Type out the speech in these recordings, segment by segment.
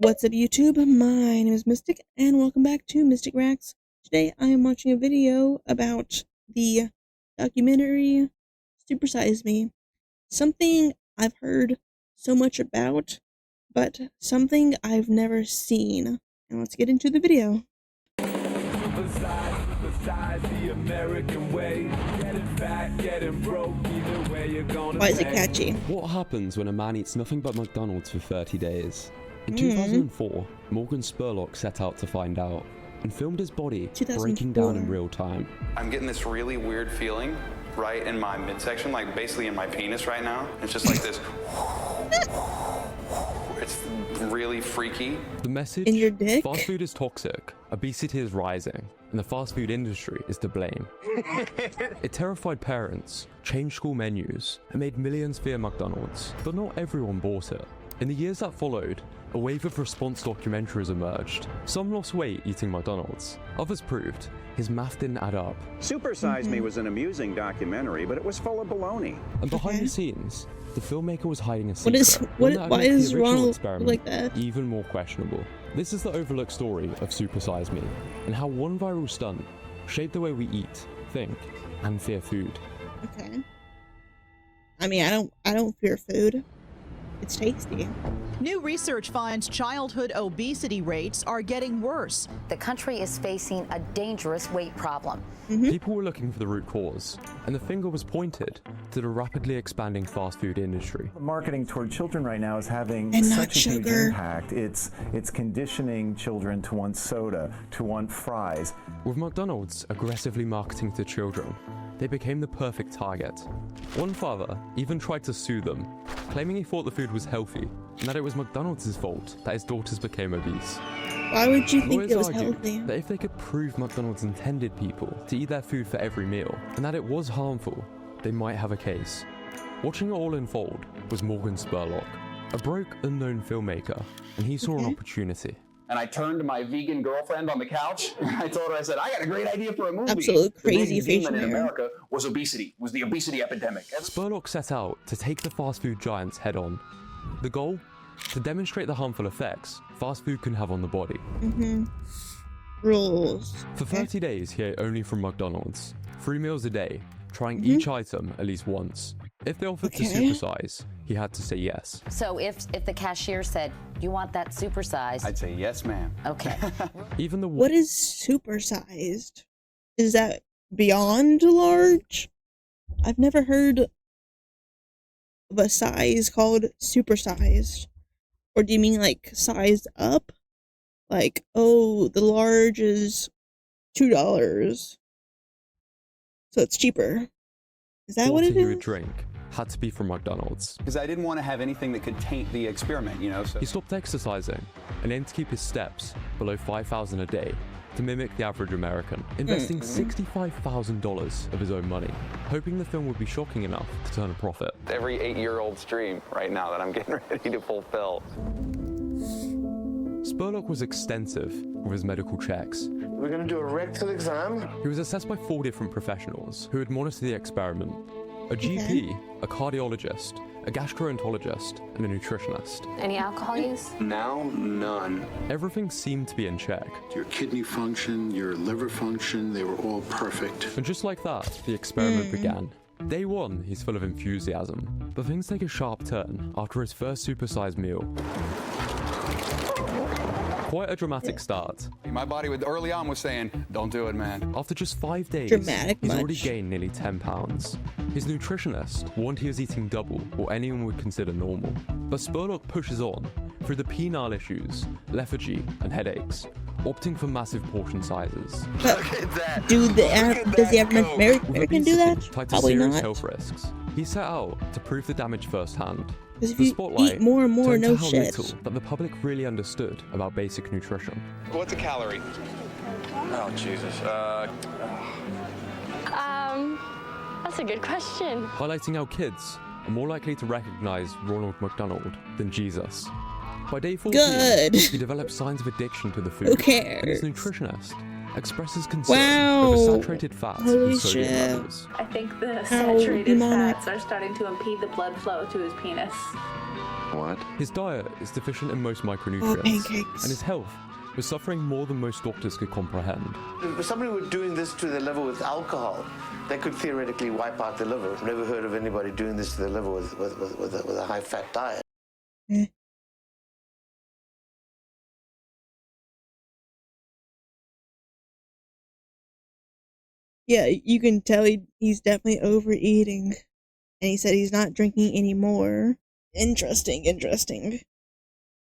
What's up, YouTube? My name is Mistic, and welcome back to Mistic Reacts. Today I am watching a video about the documentary Supersize Me. Something I've heard so much about, but something I've never seen. And let's get into the video. Why is it catchy? What happens when a man eats nothing but McDonald's for 30 days? In 2004, Morgan Spurlock set out to find out and filmed his body breaking down in real time. I'm getting this really weird feeling right in my midsection, like basically in my penis right now. It's just like this. It's really freaky. The message? In your dick? Fast food is toxic, obesity is rising, and the fast food industry is to blame. It terrified parents, changed school menus, and made millions fear McDonald's. But not everyone bought it. In the years that followed, a wave of response documentaries emerged. Some lost weight eating McDonald's. Others proved his math didn't add up. Supersize Me was an amusing documentary, but it was full of baloney. And behind the scenes, the filmmaker was hiding a secret. Why is Ronald like that? Even more questionable. This is the overlooked story of Supersize Me, and how one viral stunt shaped the way we eat, think, and fear food. Okay. I mean, I don't fear food. It's tasty. New research finds childhood obesity rates are getting worse. The country is facing a dangerous weight problem. People were looking for the root cause, and the finger was pointed to the rapidly expanding fast food industry. Marketing toward children right now is having such a huge impact. It's conditioning children to want soda, to want fries. With McDonald's aggressively marketing to children, they became the perfect target. One father even tried to sue them, claiming he thought the food was healthy and that it was McDonald's fault that his daughters became obese. Why would you think Lawyers it was argued healthy? that if they could prove McDonald's intended people to eat their food for every meal and that it was harmful, they might have a case. Watching it all unfold was Morgan Spurlock, a broke, unknown filmmaker, and he saw an opportunity. And I turned to my vegan girlfriend on the couch, and I told her, I said, I got a great idea for a movie. Absolute crazy the main demon in America was obesity, was the obesity epidemic. Spurlock set out to take the fast food giants head on. The goal? To demonstrate the harmful effects fast food can have on the body. Rules. For 30 days, he ate only from McDonald's, 3 meals a day, trying each item at least once. If they offered to supersize, he had to say yes. So if the cashier said, you want that supersized? I'd say yes, ma'am. Okay. Even the What is supersized? Is that beyond large? I've never heard of a size called supersized. Or do you mean like sized up? Like, oh, the large is $2, so it's cheaper. Is that what it he is? would drink had to be from McDonald's. Because I didn't want to have anything that could taint the experiment, you know. So He stopped exercising and aimed to keep his steps below 5,000 a day to mimic the average American, investing $65,000 of his own money, hoping the film would be shocking enough to turn a profit. every 8-year-old's dream right now that I'm getting ready to fulfill. Spurlock was extensive with his medical checks. We're going to do a rectal exam. He was assessed by 4 different professionals who would monitor the experiment. A GP, a cardiologist, a gastroenterologist, and a nutritionist. Any alcohol use? Now, none. Everything seemed to be in check. Your kidney function, your liver function, they were all perfect. And just like that, the experiment began. Day 1, he's full of enthusiasm, but things take a sharp turn after his first supersized meal. Quite a dramatic start. My body early on was saying, don't do it, man. After just 5 days, Dramatic he's much? already gained nearly 10 pounds. His nutritionist warned he was eating double what anyone would consider normal. But Spurlock pushes on through the penile issues, lethargy, and headaches, opting for massive portion sizes. Does the average American do that? Tied to Probably serious not. health risks. He set out to prove the damage firsthand. Because if The you spotlight eat more and more, turned to no how shit. little that the public really understood about basic nutrition. What's a calorie? Oh, Jesus. That's a good question. Highlighting how kids are more likely to recognize Ronald McDonald than Jesus. By day 14, Good. he develops signs of addiction to the food. Who cares? And his nutritionist expresses concern over saturated fats Holy and sodium shit. levels. I think the How saturated demonic. fats are starting to impede the blood flow to his penis. What? His diet is deficient in most Oh, micronutrients, pancakes. and his health was suffering more than most doctors could comprehend. If somebody were doing this to their liver with alcohol, they could theoretically wipe out the liver. I've never heard of anybody doing this to their liver with a high-fat diet. Eh. Yeah, you can tell he's definitely overeating. And he said he's not drinking anymore. Interesting.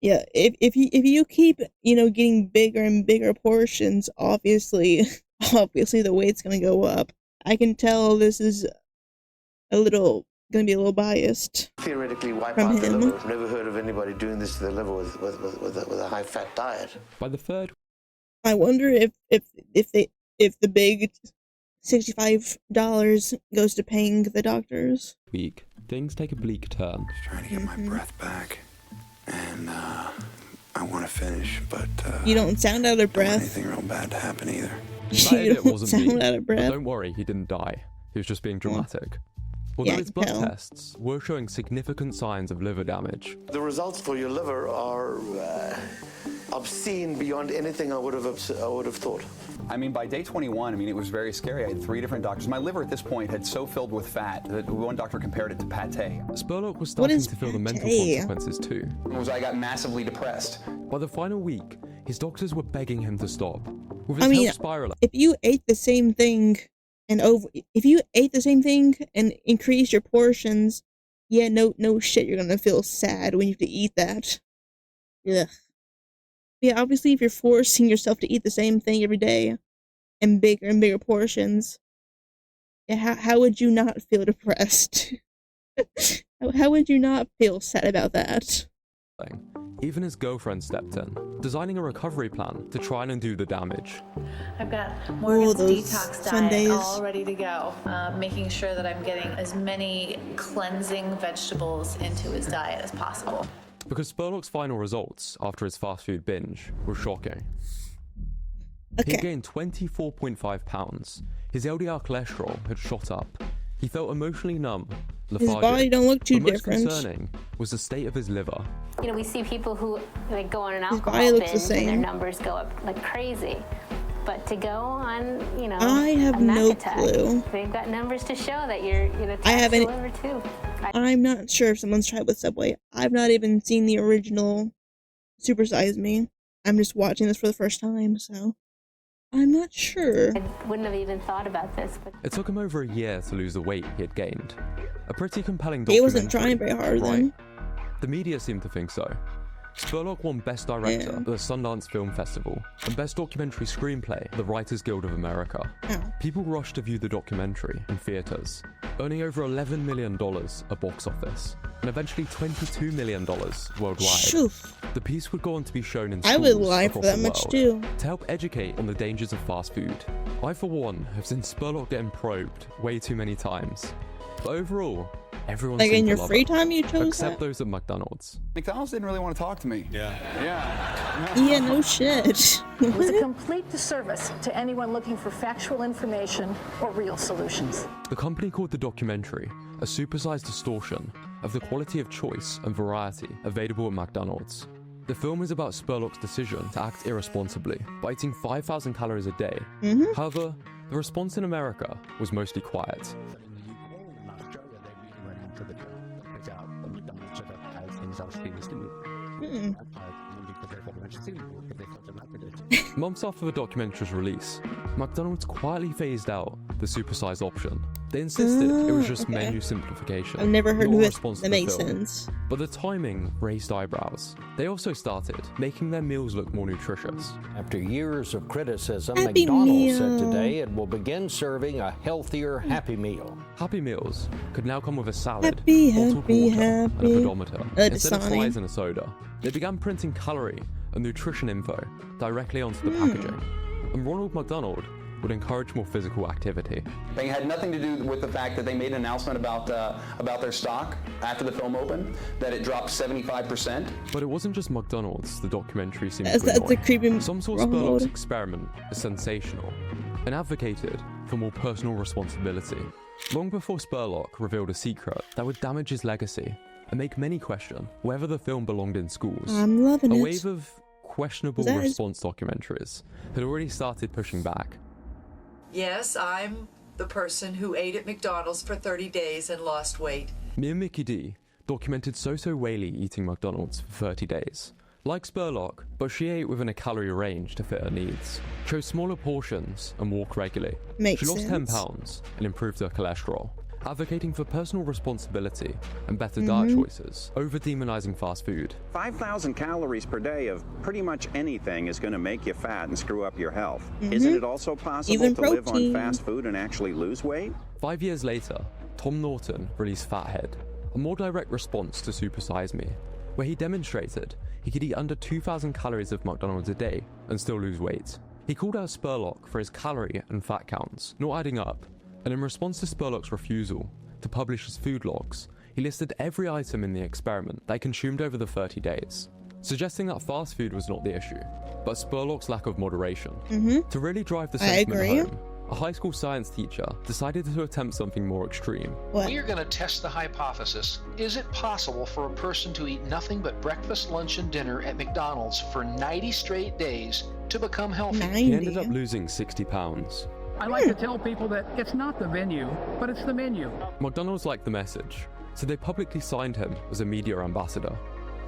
Yeah, if you keep, getting bigger and bigger portions, obviously the weight's gonna go up. I can tell this is gonna be a little biased. Theoretically wipe From out the him. liver. I've never heard of anybody doing this to their liver with a high-fat diet. By the third I wonder if the big $65 goes to paying the doctors. week, things take a bleak turn. Trying to get my breath back. And, I want to finish, but, You don't sound out of don't want breath. anything real bad to happen either. That You edit don't wasn't sound me, out of but breath. don't worry, he didn't die. He was just being dramatic. Although Yeah, I his can blood tell. tests were showing significant signs of liver damage, The results for your liver are obscene beyond anything I would have thought. I mean, by day 21, it was very scary. I had 3 different doctors. My liver at this point had so filled with fat that one doctor compared it to pate. Spurlock was What starting is to feel the mental pate? consequences too. I got massively depressed. By the final week, his doctors were begging him to stop. With his I mean, health spiraling, if you ate the same thing and increase your portions, yeah, no shit, you're gonna feel sad when you have to eat that. Ugh. Yeah, obviously, if you're forcing yourself to eat the same thing every day and bigger portions, yeah, how would you not feel depressed? How would you not feel sad about that? even his girlfriend stepped in, designing a recovery plan to try and undo the damage. I've got Morgan's those detox Sundays. diet all ready to go, making sure that I'm getting as many cleansing vegetables into his diet as possible. Because Spurlock's final results after his fast food binge were shocking. Okay. He gained 24.5 pounds. His LDL cholesterol had shot up. He felt emotionally numb, lethargic. His body don't look too but different. most concerning was the state of his liver. We see people who go on an His alcohol body looks the binge and their same. numbers go up like crazy. But to go on, I have a Mac no attack, clue. they've got numbers to show that you're, I haven't- the liver too. I'm not sure if someone's tried with Subway. I've not even seen the original Supersize Me. I'm just watching this for the first time, so I'm not sure. I wouldn't have even thought about this. But It took him over a year to lose the weight he had gained. A pretty compelling He documentary. wasn't trying very hard right? then. The media seemed to think so. Spurlock won Best Director Yeah. at the Sundance Film Festival and Best Documentary Screenplay at the Writers Guild of America. Ow. People rushed to view the documentary in theaters, earning over $11 million at box office, and eventually $22 million worldwide. Shoof. The piece would go on to be shown in I schools would lie for across that the much world too. to help educate on the dangers of fast food. I, for one, have seen Spurlock getting probed way too many times. But overall, everyone Like seemed in to your love free it, time you chose except that? those at McDonald's. McDonald's didn't really want to talk to me. Yeah. Yeah, no shit. It was a complete disservice to anyone looking for factual information or real solutions. The company called the documentary a supersized distortion of the quality of choice and variety available at McDonald's. The film is about Spurlock's decision to act irresponsibly by eating 5,000 calories a day. However, the response in America was mostly quiet. Months after the documentary's release, McDonald's quietly phased out the supersize option. They insisted it was just okay. menu simplification. I've never heard not of a it. response to That the makes film. sense. But the timing raised eyebrows. They also started making their meals look more nutritious. After years of criticism, Happy McDonald's said Meal. today it will begin serving a healthier Happy Meal. Happy Meals could now come with a salad, Happy, bottled happy, water, and a happy. pedometer. Instead of Dasani. fries and a soda, they began printing calorie and nutrition info directly onto the packaging. And Ronald McDonald would encourage more physical activity. It had nothing to do with the fact that they made an announcement about their stock after the film opened, that it dropped 75%. But it wasn't just McDonald's the documentary seemed That's to annoy. a creepy Some saw Ronald. Spurlock's experiment as sensational and advocated for more personal responsibility. Long before Spurlock revealed a secret that would damage his legacy, and make many question whether the film belonged in schools. I'm loving A it. wave of questionable response documentaries had already started pushing back. Yes, I'm the person who ate at McDonald's for 30 days and lost weight. Me and Mickey D documented Soso Whaley eating McDonald's for 30 days. Like Spurlock, but she ate within a calorie range to fit her needs, chose smaller portions and walked regularly. Makes she lost 10 sense. pounds and improved her cholesterol, advocating for personal responsibility and better diet choices over demonizing fast food. 5,000 calories per day of pretty much anything is going to make you fat and screw up your health. Isn't it also possible Even to live on protein. fast food and actually lose weight? 5 years later, Tom Norton released Fathead, a more direct response to Supersize Me, where he demonstrated he could eat under 2,000 calories of McDonald's a day and still lose weight. He called out Spurlock for his calorie and fat counts not adding up, and in response to Spurlock's refusal to publish his food logs, he listed every item in the experiment they consumed over the 30 days, suggesting that fast food was not the issue, but Spurlock's lack of moderation. To really drive the sentiment home, a high school science teacher decided to attempt something more extreme. We are going to test the hypothesis. Is it possible for a person to eat nothing but breakfast, lunch, and dinner at McDonald's for 90 straight days to become healthy? He ended up losing 60 pounds. I like to tell people that it's not the venue, but it's the menu. McDonald's liked the message, so they publicly signed him as a media ambassador.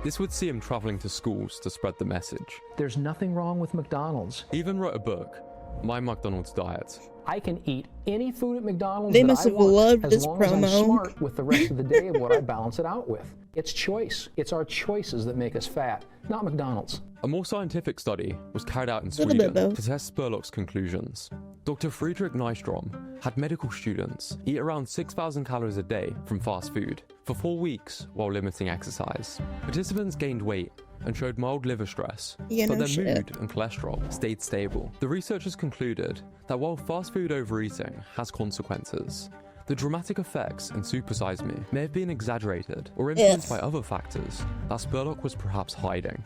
This would see him traveling to schools to spread the message. There's nothing wrong with McDonald's. He even wrote a book, My McDonald's Diet. I can eat any food at McDonald's They that must I have want, loved as this long as I'm promo. smart with the rest of the day of what I balance it out with. It's choice. It's our choices that make us fat, not McDonald's. A more scientific study was carried out in Little bit Sweden both. to test Spurlock's conclusions. Dr. Friedrich Nystrom had medical students eat around 6,000 calories a day from fast food for 4 weeks while limiting exercise. Participants gained weight and showed mild liver stress, Yeah, but no their shit. mood and cholesterol stayed stable. The researchers concluded that while fast food overeating has consequences, the dramatic effects in Supersize Me may have been exaggerated or influenced by other factors that Spurlock was perhaps hiding.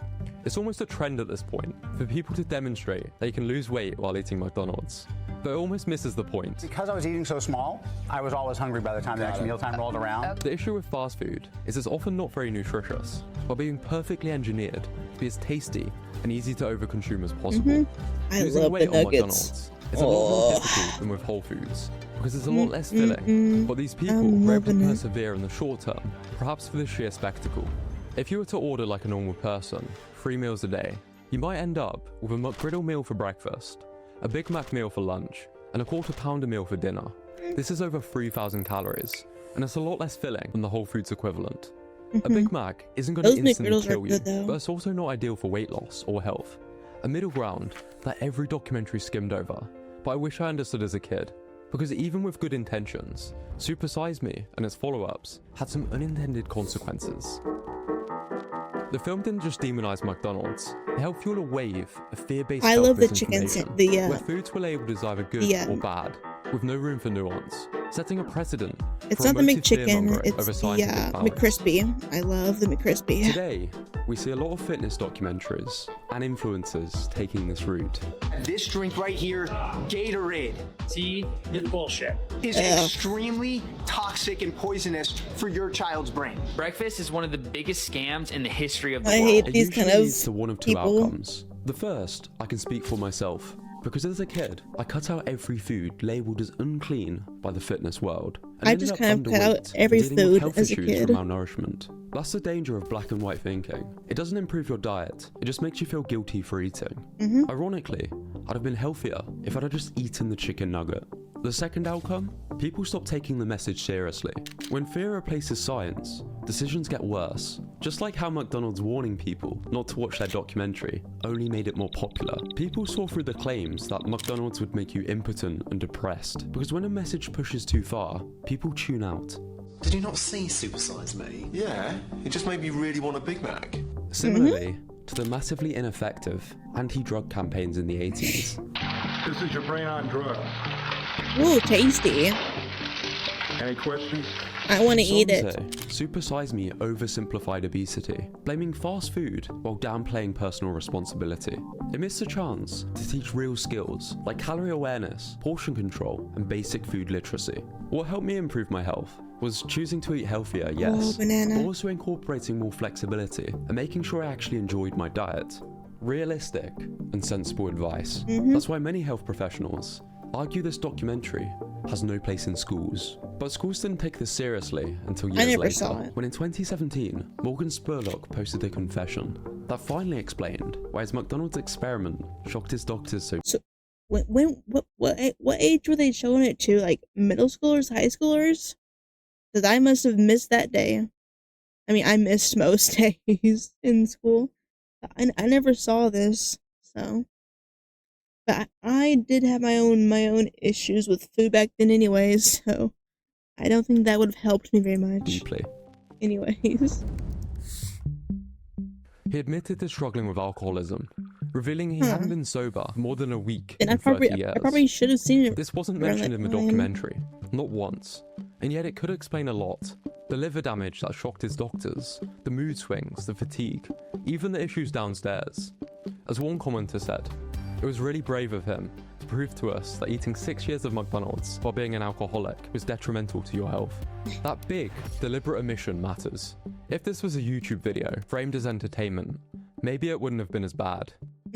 It's almost a trend at this point for people to demonstrate they can lose weight while eating McDonald's, but it almost misses the point. Because I was eating so small, I was always hungry by the time the next mealtime rolled around. The issue with fast food is it's often not very nutritious, while being perfectly engineered to be as tasty and easy to overconsume as possible. I Losing love weight the on nuggets. McDonald's is a lot more difficult than with Whole Foods, because it's a lot less filling, but these people I'm were able to loving it. persevere in the short term, perhaps for the sheer spectacle. If you were to order like a normal person, 3 meals a day, you might end up with a McGriddle meal for breakfast, a Big Mac meal for lunch, and a quarter pounder meal for dinner. This is over 3,000 calories, and it's a lot less filling than the Whole Foods equivalent. A Big Mac isn't going to Those instantly McGriddles are kill you, good, though. but it's also not ideal for weight loss or health. A middle ground that every documentary skimmed over, but I wish I understood as a kid. Because even with good intentions, Supersize Me and its follow-ups had some unintended consequences. The film didn't just demonize McDonald's, it helped fuel a wave of fear-based I love the chicken misinformation, where foods were labeled as either good the, or bad, with no room for nuance, setting a precedent It's for not the emotive McChicken, fear-mongering it's over the scientific balance. McCrispy. I love the McCrispy. Today, we see a lot of fitness documentaries and influencers taking this route. This drink right here, Gatorade. See, it's bullshit. Is Ugh. extremely toxic and poisonous for your child's brain. Breakfast is one of the biggest scams in the history of the I world. hate It these kind usually of leads to one of two people. outcomes. The first, I can speak for myself, because as a kid, I cut out every food labelled as unclean by the fitness world. And I ended just up kind of cut out underweight every and dealing with food health as a issues kid. from malnourishment. That's the danger of black and white thinking. It doesn't improve your diet, it just makes you feel guilty for eating. Ironically, I'd have been healthier if I'd have just eaten the chicken nugget. The second outcome? People stop taking the message seriously. When fear replaces science, decisions get worse. Just like how McDonald's warning people not to watch their documentary only made it more popular. People saw through the claims that McDonald's would make you impotent and depressed, because when a message pushes too far, people tune out. Did you not see Supersize Me? Yeah, it just made me really want a Big Mac. Similarly to the massively ineffective anti-drug campaigns in the 80s. This is your brain on drug. Ooh, tasty. Any questions? I want to eat Some it. say Supersize Me oversimplified obesity, blaming fast food while downplaying personal responsibility. It missed a chance to teach real skills like calorie awareness, portion control, and basic food literacy. What helped me improve my health was choosing to eat healthier, yes, banana. but also incorporating more flexibility and making sure I actually enjoyed my diet. Realistic and sensible advice. That's why many health professionals argue this documentary has no place in schools. But schools didn't take this seriously until years later, when in 2017, Morgan Spurlock posted a confession that finally explained why his McDonald's experiment shocked his doctors so. So, what age were they showing it to? Like middle schoolers, high schoolers? Because I must have missed that day. I mean, I missed most days in school. I never saw this, so. But I did have my own issues with food back then anyways, so I don't think that would have helped me very much. Deeply. Anyways. He admitted to struggling with alcoholism, revealing he hadn't been sober more than a week And in 30 years. I probably should have seen it. This wasn't mentioned in the documentary, not once, and yet it could explain a lot. The liver damage that shocked his doctors, the mood swings, the fatigue, even the issues downstairs. As one commenter said, it was really brave of him to prove to us that eating 6 years of McDonald's while being an alcoholic was detrimental to your health. That big, deliberate omission matters. If this was a YouTube video framed as entertainment, maybe it wouldn't have been as bad.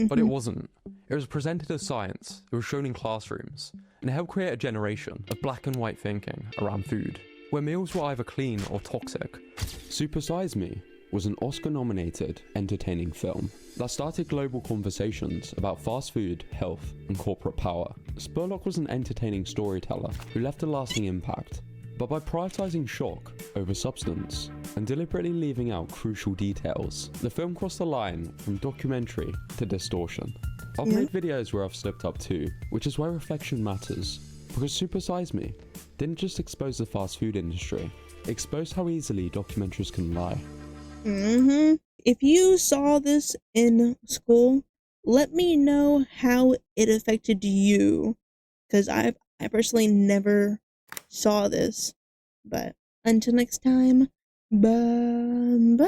But it wasn't. It was presented as science, it was shown in classrooms, and it helped create a generation of black and white thinking around food, where meals were either clean or toxic. Supersize Me was an Oscar-nominated, entertaining film that started global conversations about fast food, health, and corporate power. Spurlock was an entertaining storyteller who left a lasting impact, but by prioritizing shock over substance and deliberately leaving out crucial details, the film crossed the line from documentary to distortion. I've made videos where I've slipped up too, which is why reflection matters, because Supersize Me didn't just expose the fast food industry, it exposed how easily documentaries can lie. If you saw this in school, let me know how it affected you, because I personally never saw this. But until next time, bye.